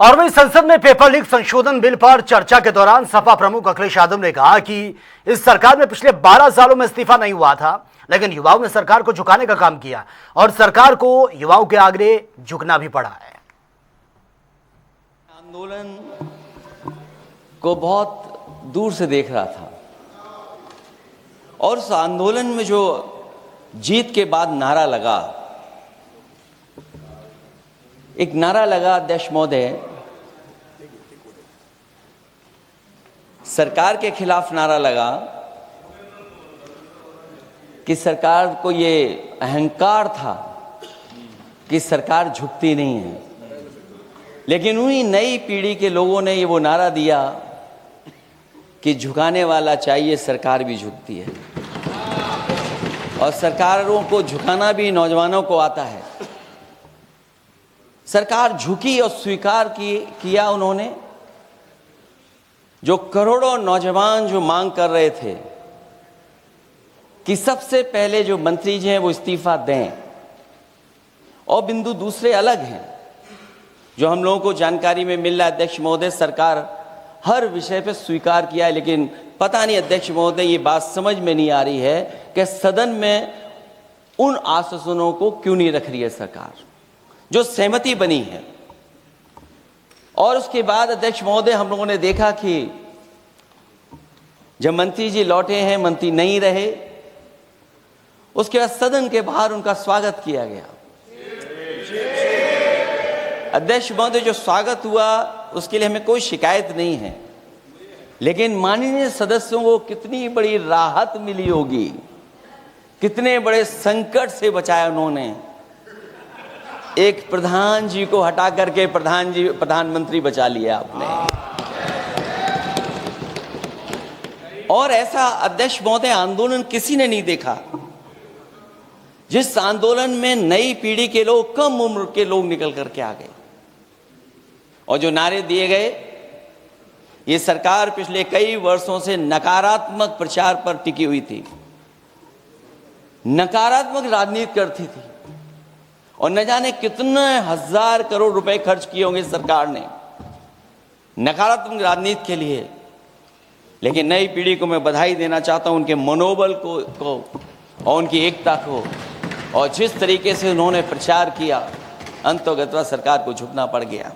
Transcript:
और वहीं संसद में पेपर लीक संशोधन बिल पर चर्चा के दौरान सपा प्रमुख अखिलेश यादव ने कहा कि इस सरकार में पिछले 12 सालों में इस्तीफा नहीं हुआ था, लेकिन युवाओं ने सरकार को झुकाने का काम किया और सरकार को युवाओं के आगे झुकना भी पड़ा है। आंदोलन को बहुत दूर से देख रहा था और उस आंदोलन में जो जीत के बाद नारा लगा, एक नारा लगा अध्यक्ष महोदय, सरकार के खिलाफ नारा लगा कि सरकार को ये अहंकार था कि सरकार झुकती नहीं है, लेकिन उन्हीं नई पीढ़ी के लोगों ने ये वो नारा दिया कि झुकाने वाला चाहिए, सरकार भी झुकती है और सरकारों को झुकाना भी नौजवानों को आता है। सरकार झुकी और स्वीकार किया उन्होंने। जो करोड़ों नौजवान जो मांग कर रहे थे कि सबसे पहले जो मंत्री जी हैं वो इस्तीफा दें, और बिंदु दूसरे अलग हैं जो हम लोगों को जानकारी में मिल रहा है। अध्यक्ष महोदय, सरकार हर विषय पे स्वीकार किया है, लेकिन पता नहीं अध्यक्ष महोदय ये बात समझ में नहीं आ रही है कि सदन में उन आश्वासनों को क्यों नहीं रख रही है सरकार जो सहमति बनी है। और उसके बाद अध्यक्ष महोदय, हम लोगों ने देखा कि जब मंत्री जी लौटे हैं, मंत्री नहीं रहे, उसके बाद सदन के बाहर उनका स्वागत किया गया। अध्यक्ष महोदय, जो स्वागत हुआ उसके लिए हमें कोई शिकायत नहीं है, लेकिन माननीय सदस्यों को कितनी बड़ी राहत मिली होगी, कितने बड़े संकट से बचाया उन्होंने। एक प्रधान जी को हटा करके प्रधानमंत्री बचा लिया आपने। और ऐसा अध्यक्ष महोदय आंदोलन किसी ने नहीं देखा जिस आंदोलन में नई पीढ़ी के लोग, कम उम्र के लोग निकल करके आ गए और जो नारे दिए गए। ये सरकार पिछले कई वर्षों से नकारात्मक प्रचार पर टिकी हुई थी, नकारात्मक राजनीति करती थी और न जाने कितने हजार करोड़ रुपए खर्च किए होंगे सरकार ने नकारात्मक राजनीति के लिए। लेकिन नई पीढ़ी को मैं बधाई देना चाहता हूं, उनके मनोबल को और उनकी एकता को, और जिस तरीके से उन्होंने प्रचार किया, अंततः सरकार को झुकना पड़ गया।